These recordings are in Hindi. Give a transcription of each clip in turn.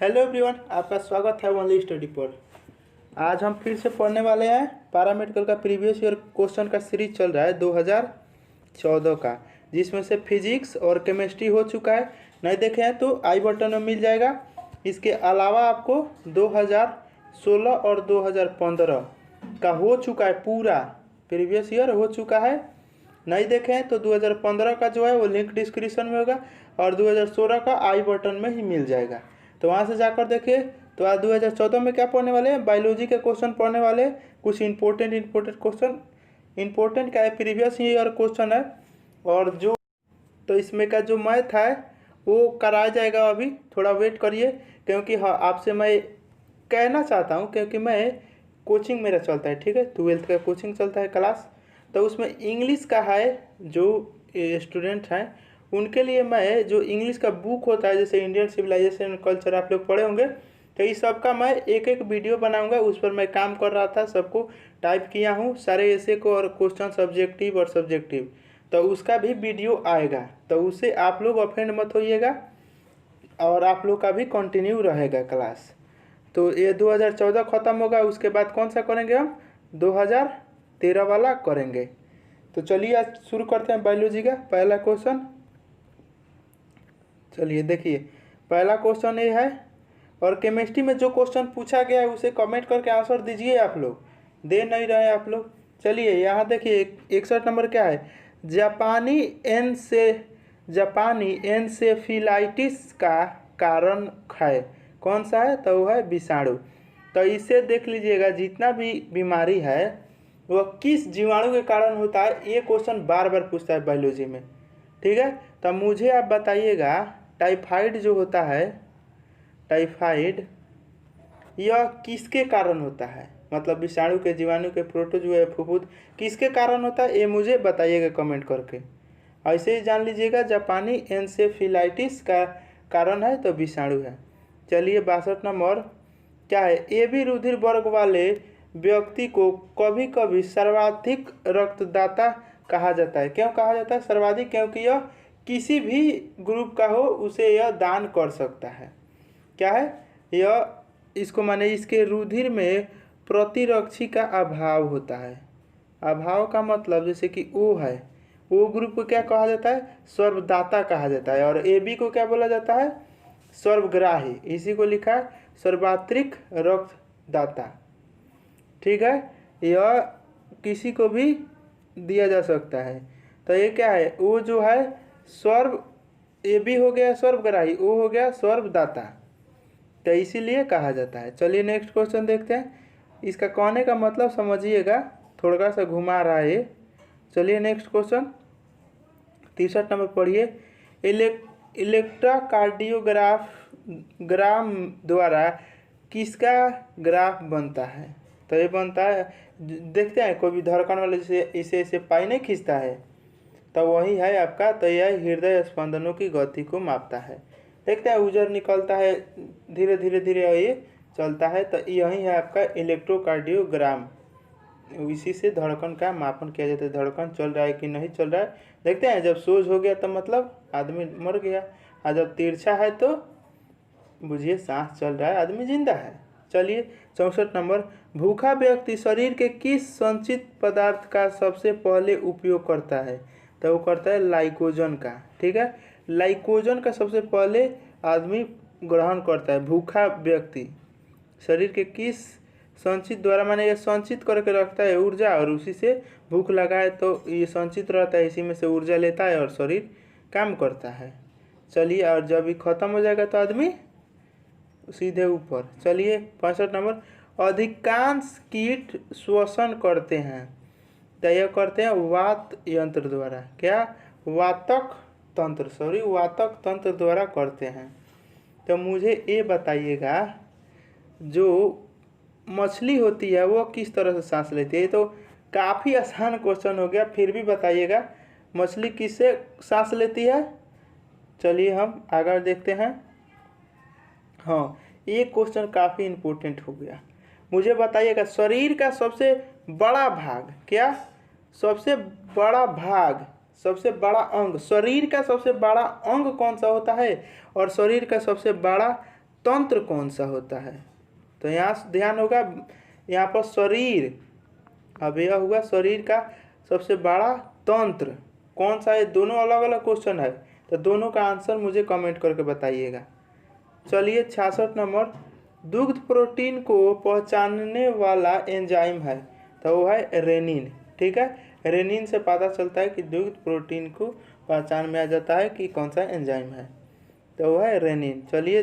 हेलो एवरीवन, आपका स्वागत है ओनली स्टडी पर। आज हम फिर से पढ़ने वाले हैं पैरामेडिकल का प्रीवियस ईयर क्वेश्चन का सीरीज चल रहा है 2014 का, जिसमें से फिजिक्स और केमिस्ट्री हो चुका है। नहीं देखे हैं तो आई बटन में मिल जाएगा। इसके अलावा आपको 2016 और 2015 का हो चुका है, पूरा प्रीवियस ईयर हो चुका है। नहीं देखे हैं तो 2015 का जो है वो लिंक डिस्क्रिप्शन में होगा और 2016 का आई बटन में ही मिल जाएगा, तो वहाँ से जाकर देखिए। तो आज 2014 में क्या पढ़ने वाले हैं, बायोलॉजी के क्वेश्चन पढ़ने वाले। कुछ इंपॉर्टेंट क्वेश्चन, इंपॉर्टेंट क्या है, प्रीवियस ईयर क्वेश्चन है। और जो तो इसमें का जो मैथ है वो कराया जाएगा, अभी थोड़ा वेट करिए, क्योंकि हाँ आपसे मैं कहना चाहता हूँ, क्योंकि मैं कोचिंग मेरा चलता है, ठीक है, 12th का कोचिंग चलता है क्लास, तो उसमें इंग्लिश का है। जो स्टूडेंट हैं उनके लिए मैं जो इंग्लिश का बुक होता है, जैसे इंडियन सिविलाइजेशन एंड कल्चर आप लोग पढ़े होंगे, तो इस सब का मैं एक एक वीडियो बनाऊंगा। उस पर मैं काम कर रहा था, सबको टाइप किया हूँ, सारे ऐसे को और क्वेश्चन सब्जेक्टिव और सब्जेक्टिव, तो उसका भी वीडियो आएगा। तो उससे आप लोग ऑफेंड मत होइएगा और आप लोग का भी कंटिन्यू रहेगा क्लास। तो ये 2014 ख़त्म होगा, उसके बाद कौन सा करेंगे हम, 2013 वाला करेंगे। तो चलिए आज शुरू करते हैं बायोलॉजी का पहला क्वेश्चन। चलिए देखिए, पहला क्वेश्चन ये है, और केमिस्ट्री में जो क्वेश्चन पूछा गया है उसे कमेंट करके आंसर दीजिए। आप लोग दे नहीं रहे आप लोग। चलिए यहाँ देखिए 61 नंबर क्या है, जापानी एनसेफेलाइटिस का कारण है, कौन सा है, तो वो है विषाणु। तो इसे देख लीजिएगा, जितना भी बीमारी है वह किस जीवाणु के कारण होता है, ये क्वेश्चन बार बार पूछता है बायोलॉजी में, ठीक है। तो मुझे आप बताइएगा, टाइफाइड जो होता है, टाइफाइड यह किसके कारण होता है, मतलब विषाणु के, जीवाणु के, प्रोटोजोआ, फुफ्फुद, किसके कारण होता है, ये मुझे बताइएगा कमेंट करके। ऐसे ही जान लीजिएगा, जापानी एन्सेफेलाइटिस का कारण है तो विषाणु है। चलिए 62 नंबर क्या है, ए बी रुधिर वर्ग वाले व्यक्ति को कभी कभी सर्वाधिक रक्तदाता कहा जाता है। क्यों कहा जाता है सर्वाधिक, क्योंकि यह किसी भी ग्रुप का हो उसे यह दान कर सकता है। क्या है यह, इसको माने इसके रुधिर में प्रतिरक्षी का अभाव होता है। अभाव का मतलब जैसे कि ओ है, ओ ग्रुप को क्या कहा जाता है, सर्वदाता कहा जाता है। और ए बी को क्या बोला जाता है, सर्वग्राही। इसी को लिखा है सर्वाधिक रक्तदाता, ठीक है। यह किसी को भी दिया जा सकता है। तो ये क्या है, वो जो है सर्व, ए बी हो गया सर्वग्राही, ओ हो गया सर्वदाता, तो इसीलिए कहा जाता है। चलिए नेक्स्ट क्वेश्चन देखते हैं। इसका कहने का मतलब समझिएगा, थोड़ा सा घुमा रहा है ये। चलिए नेक्स्ट क्वेश्चन 63 नंबर पढ़िए। इलेक्ट्रोकार्डियोग्राम द्वारा किसका ग्राफ बनता है, तो ये बनता है, देखते हैं कोई भी धड़कन वाले जैसे इसे पाई नहीं खींचता है, तो वही है आपका, तो यह हृदय स्पंदनों की गति को मापता है। देखते हैं उजर निकलता है, धीरे धीरे धीरे ये चलता है, तो यही है आपका इलेक्ट्रोकार्डियोग्राम। इसी से धड़कन का मापन किया जाता है, धड़कन चल रहा है कि नहीं चल रहा है। देखते हैं जब सोज हो गया तो मतलब आदमी मर गया, और जब तिरछा है तो बुझिए सांस चल रहा है, आदमी जिंदा है। चलिए 64 नंबर, भूखा व्यक्ति शरीर के किस संचित पदार्थ का सबसे पहले उपयोग करता है, तो वो करता है लाइकोजन का, ठीक है। लाइकोजन का सबसे पहले आदमी ग्रहण करता है, भूखा व्यक्ति शरीर के किस संचित द्वारा, माने ये संचित करके रखता है ऊर्जा, और उसी से भूख लगा है तो ये संचित रहता है, इसी में से ऊर्जा लेता है और शरीर काम करता है। चलिए, और जब ये खत्म हो जाएगा तो आदमी सीधे ऊपर। चलिए 65 नंबर, अधिकांश कीट श्वसन करते हैं, तो यह करते हैं वात यंत्र द्वारा, क्या, वातक तंत्र द्वारा करते हैं। तो मुझे ये बताइएगा, जो मछली होती है वो किस तरह से सांस लेती है। तो काफ़ी आसान क्वेश्चन हो गया, फिर भी बताइएगा मछली किससे सांस लेती है। चलिए हम आगे देखते हैं। हाँ, ये क्वेश्चन काफ़ी इम्पोर्टेंट हो गया। मुझे बताइएगा शरीर का सबसे बड़ा भाग, क्या, सबसे बड़ा भाग, सबसे बड़ा अंग, शरीर का सबसे बड़ा अंग कौन सा होता है, और शरीर का सबसे बड़ा तंत्र कौन सा होता है? तो यहाँ से ध्यान होगा, यहाँ पर शरीर, अब यह हुआ शरीर का सबसे बड़ा तंत्र कौन सा है? दोनों अलग अलग क्वेश्चन है, तो दोनों का आंसर मुझे कमेंट करके बताइएगा। चलिए 66 नंबर, दुग्ध प्रोटीन को पहचानने वाला एंजाइम है, तो वो है रेनिन। ठीक है, रेनिन से पता चलता है कि दुग्ध प्रोटीन को पहचान में आ जाता है कि कौन सा एंजाइम है, तो वो है रेनिन। चलिए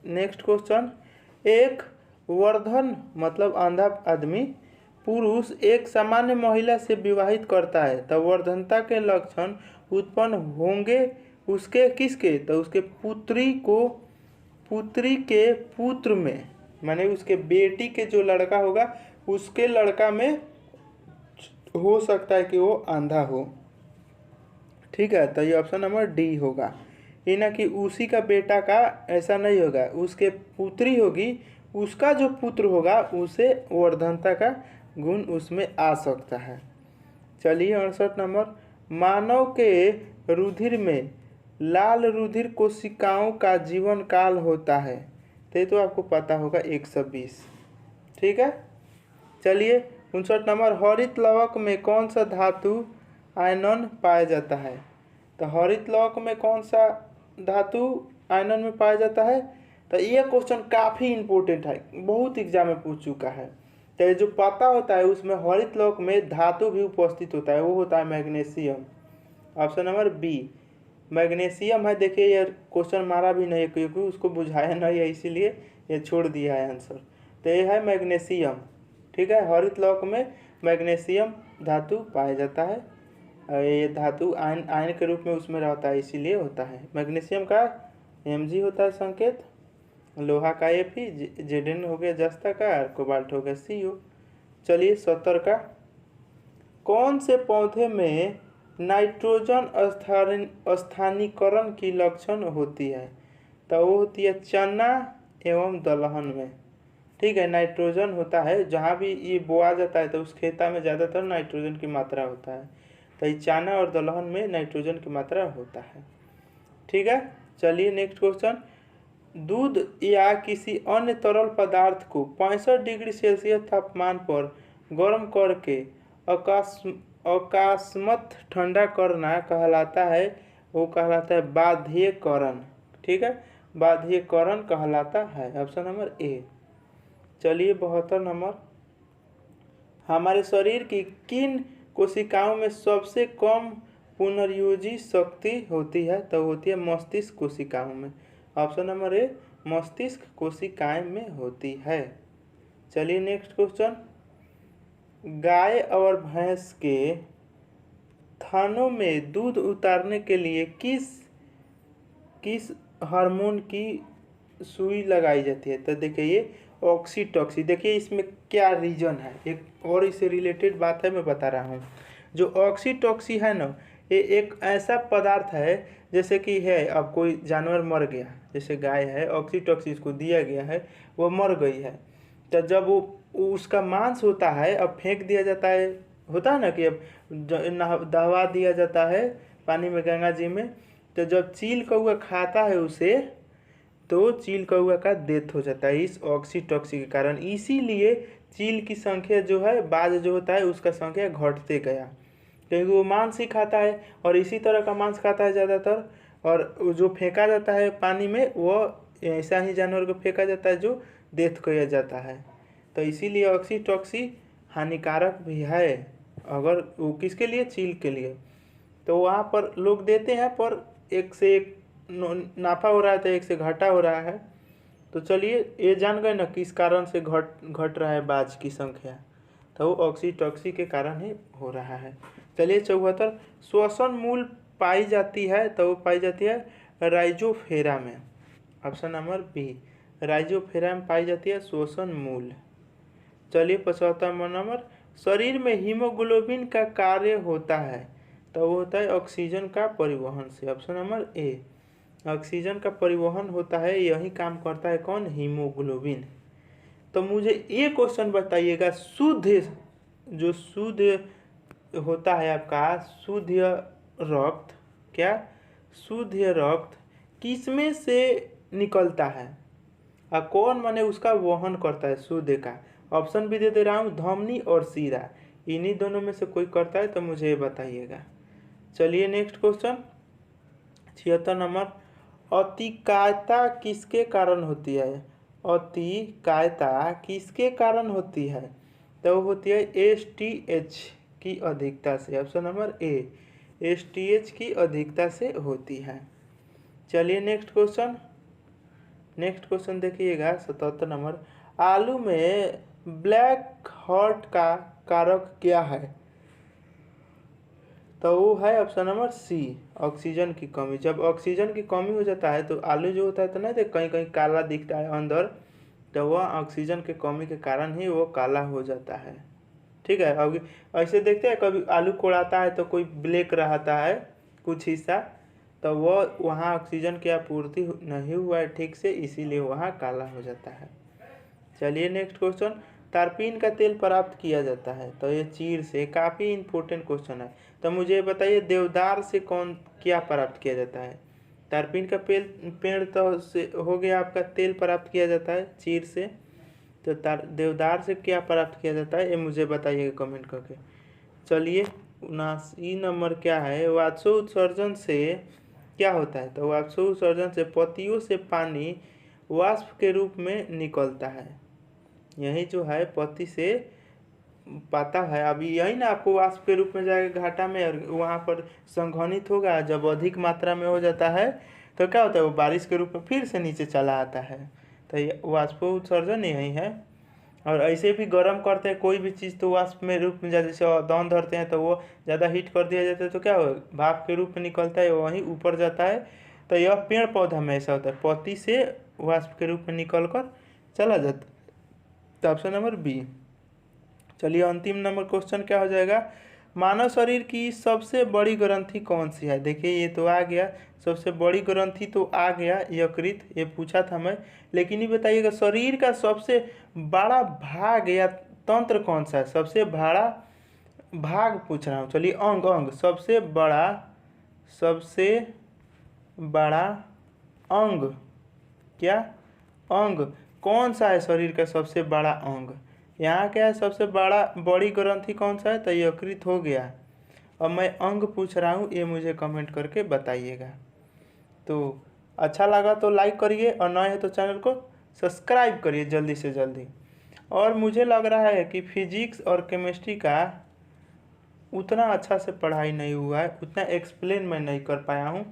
नेक्स्ट क्वेश्चन, एक वर्धन मतलब अंधा आदमी पुरुष एक सामान्य महिला से विवाहित करता है, तो वर्धनता के लक्षण उत्पन्न होंगे उसके किसके? तो उसके पुत्री के पुत्र में, माने उसके बेटी के जो लड़का होगा उसके लड़का में हो सकता है कि वो अंधा हो। ठीक है, तो ये ऑप्शन नंबर डी होगा। ये ना कि उसी का बेटा का, ऐसा नहीं होगा, उसके पुत्री होगी, उसका जो पुत्र होगा उसे वर्धनता का गुण उसमें आ सकता है। चलिए 68 नंबर, मानव के रुधिर में लाल रुधिर कोशिकाओं का जीवन काल होता है, तो आपको पता होगा 120। ठीक है, चलिए 59 नंबर, हरित लवक में कौन सा धातु आयनन पाया जाता है? तो हरित लवक में कौन सा धातु आयनन में पाया जाता है? तो ये क्वेश्चन काफ़ी इम्पोर्टेंट है, बहुत एग्जाम में पूछ चुका है। तो जो पता होता है उसमें हरित लवक में धातु भी उपस्थित होता है, वो होता है magnesium. Option number B magnesium है। देखिए ये क्वेश्चन मारा भी नहीं क्योंकि उसको बुझाया नहीं है, इसीलिए ये छोड़ दिया है आंसर। तो ये है मैग्नीशियम। ठीक है, हरित लवक में मैग्नीशियम धातु पाया जाता है, ये धातु आयन के रूप में उसमें रहता है, इसीलिए होता है। मैग्नीशियम का Mg होता है संकेत, लोहा का Fe, Zn हो गया जस्ता का, और कोबाल्ट हो गया Co। चलिए 70 का, कौन से पौधे में नाइट्रोजन स्थानीकरण की लक्षण होती है? तो वो होती है चना एवं दलहन में। ठीक है, नाइट्रोजन होता है, जहाँ भी ये बोआ जाता है तो उस खेता में ज़्यादातर नाइट्रोजन की मात्रा होता है, तो ये चना और दलहन में नाइट्रोजन की मात्रा होता है। ठीक है, चलिए नेक्स्ट क्वेश्चन, दूध या किसी अन्य तरल पदार्थ को 65 डिग्री सेल्सियस तापमान पर गर्म करके अकस्मात ठंडा करना कहलाता है, वो कहलाता है बाध्यकरण। ठीक है, बाध्यकरण कहलाता है, ऑप्शन नंबर ए। चलिए 72 नंबर, हमारे शरीर की किन कोशिकाओं में सबसे कम पुनर्योजी शक्ति होती है? तो होती है मस्तिष्क कोशिकाओं में। ऑप्शन नंबर ए मस्तिष्क कोशिकाएं में होती है। चलिए नेक्स्ट क्वेश्चन, गाय और भैंस के थनों में दूध उतारने के लिए किस हार्मोन की सुई लगाई जाती है? तो देखिए ये ऑक्सीटॉक्सी। देखिए इसमें क्या रीजन है, एक और इससे रिलेटेड बात है, मैं बता रहा हूँ। जो ऑक्सीटॉक्सी है ना, ये एक ऐसा पदार्थ है, जैसे कि है अब कोई जानवर मर गया, जैसे गाय है, ऑक्सीटॉक्सी इसको दिया गया है, वो मर गई है, तो जब वो उसका मांस होता है अब फेंक दिया जाता है, होता है ना कि अब दहवा दिया जाता है पानी में, गंगा जी में, तो जब चील कौआ खाता है उसे, तो चील कौआ का डेथ हो जाता है इस ऑक्सीटॉक्सी के कारण। इसीलिए चील की संख्या जो है, बाज जो होता है उसका संख्या घटते गया, क्योंकि वो मांस ही खाता है और इसी तरह का मांस खाता है ज़्यादातर, और जो फेंका जाता है पानी में वो ऐसा ही जानवर को फेंका जाता है जो डेथ किया जाता है। तो इसीलिए ऑक्सीटॉक्सी हानिकारक भी है, अगर वो किसके लिए? चील के लिए। तो वहाँ पर लोग देते हैं, पर एक से एक नाफा हो रहा है, तो एक से घाटा हो रहा है। तो चलिए ये जान गए ना किस कारण से घट रहा है बाज की संख्या, तो वो ऑक्सीटॉक्सी के कारण ही हो रहा है। चलिए 74, श्वसन मूल पाई जाती है, तो वो पाई जाती है राइजोफेरा में। ऑप्शन नंबर बी राइजोफेरा में पाई जाती है श्वसन मूल। चलिए 75 नंबर, शरीर में हीमोग्लोबिन का कार्य होता है, तो वो होता है ऑक्सीजन का परिवहन से। ऑप्शन नंबर ए ऑक्सीजन का परिवहन होता है, यही काम करता है कौन? हीमोग्लोबिन। तो मुझे ये क्वेश्चन बताइएगा, जो शुद्ध होता है आपका शुद्ध रक्त, क्या शुद्ध रक्त किसमें से निकलता है? कौन माने उसका वहन करता है, शुद्ध का। ऑप्शन भी दे रहा हूँ, धमनी और शीरा, इन्हीं दोनों में से कोई करता है तो मुझे ये बताइएगा। चलिए नेक्स्ट क्वेश्चन 76 नंबर, अतिकायता किसके कारण होती है? अतिकायता किसके कारण होती है? तो वो होती है एसटीएच की अधिकता से। ऑप्शन नंबर ए, एसटीएच की अधिकता से होती है। चलिए नेक्स्ट क्वेश्चन देखिएगा 77 नंबर, आलू में ब्लैक हॉट का कारक क्या है? तो वो है ऑप्शन नंबर सी, ऑक्सीजन की कमी। जब ऑक्सीजन की कमी हो जाता है तो आलू जो होता है तो नहीं, तो कहीं कहीं काला दिखता है अंदर, तो वह ऑक्सीजन की कमी के कारण ही वो काला हो जाता है। ठीक है। अब ऐसे देखते हैं कभी आलू कोड़ाता है तो कोई ब्लैक रहता है कुछ हिस्सा, तो वह वहाँ ऑक्सीजन की आपूर्ति नहीं हुआ है ठीक से, इसीलिए वहाँ काला हो जाता है। चलिए नेक्स्ट क्वेश्चन, तारपीन का तेल प्राप्त किया जाता है? तो ये चीड़ से, काफ़ी इंपॉर्टेंट क्वेश्चन है। तो मुझे बताइए देवदार से कौन क्या प्राप्त किया जाता है? तारपीन का पेड़ तो से हो गया आपका, तेल प्राप्त किया जाता है चीड़ से। तो देवदार से क्या प्राप्त किया जाता है ये मुझे बताइएगा कमेंट करके। चलिए 79 नंबर क्या है, वाष्प उत्सर्जन से क्या होता है? तो वाष्प उत्सर्जन से पत्तियों से पानी वाष्प के रूप में निकलता है। यही जो है पत्ती से पता है अभी यही ना, आपको वाष्प के रूप में जाएगा घाटा में और वहाँ पर संघनित होगा। जब अधिक मात्रा में हो जाता है तो क्या होता है, वो बारिश के रूप में फिर से नीचे चला आता है। तो ये वाष्प उत्सर्जन यही है। और ऐसे भी गर्म करते हैं कोई भी चीज़ तो वाष्प में रूप में जाता है, जैसे दौन धरते हैं तो वो ज़्यादा हीट कर दिया जाता है तो क्या हो, भाप के रूप में निकलता है, वहीं ऊपर जाता है। तो यह पेड़ पौधा में ऐसा होता है, पत्ती से वाष्प के रूप में निकल कर चला जाता है। तो ऑप्शन नंबर बी। चलिए अंतिम नंबर क्वेश्चन क्या हो जाएगा, मानव शरीर की सबसे बड़ी ग्रंथि कौन सी है? देखिए ये तो आ गया, सबसे बड़ी ग्रंथि तो आ गया, यकृत, ये पूछा था मैं। लेकिन ये बताइएगा शरीर का सबसे बड़ा भाग या तंत्र कौन सा है? सबसे बड़ा भाग पूछ रहा हूँ। चलिए अंग सबसे बड़ा अंग, क्या अंग कौन सा है शरीर का सबसे बड़ा अंग? यहाँ क्या है, सबसे बड़ी ग्रंथि कौन सा है? तो यकृत हो गया। अब मैं अंग पूछ रहा हूँ, ये मुझे कमेंट करके बताइएगा। तो अच्छा लगा तो लाइक करिए और नए हैं तो चैनल को सब्सक्राइब करिए जल्दी से जल्दी। और मुझे लग रहा है कि फिजिक्स और केमिस्ट्री का उतना अच्छा से पढ़ाई नहीं हुआ है, उतना एक्सप्लेन मैं नहीं कर पाया हूँ।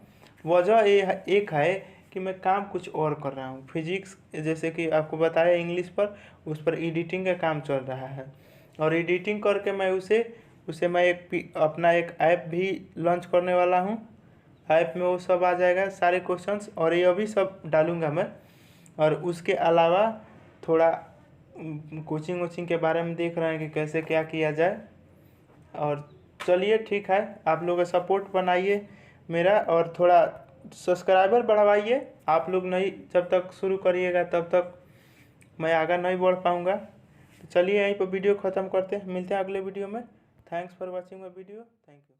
वजह ये एक है कि मैं काम कुछ और कर रहा हूँ। फिजिक्स जैसे कि आपको बताया इंग्लिश पर, उस पर एडिटिंग का काम चल रहा है, और एडिटिंग करके मैं उसे मैं अपना एक ऐप भी लॉन्च करने वाला हूँ। ऐप में वो सब आ जाएगा, सारे क्वेश्चंस, और ये अभी सब डालूँगा मैं। और उसके अलावा थोड़ा कोचिंग के बारे में देख रहे हैं कि कैसे क्या किया जाए। और चलिए ठीक है, आप लोग सपोर्ट बनाइए मेरा, और थोड़ा सब्सक्राइबर बढ़वाइए। आप लोग नहीं जब तक शुरू करिएगा तब तक मैं आगे नहीं बढ़ पाऊँगा। तो चलिए यहीं पर वीडियो ख़त्म करते हैं, मिलते हैं अगले वीडियो में। Thanks for watching my video, thank you.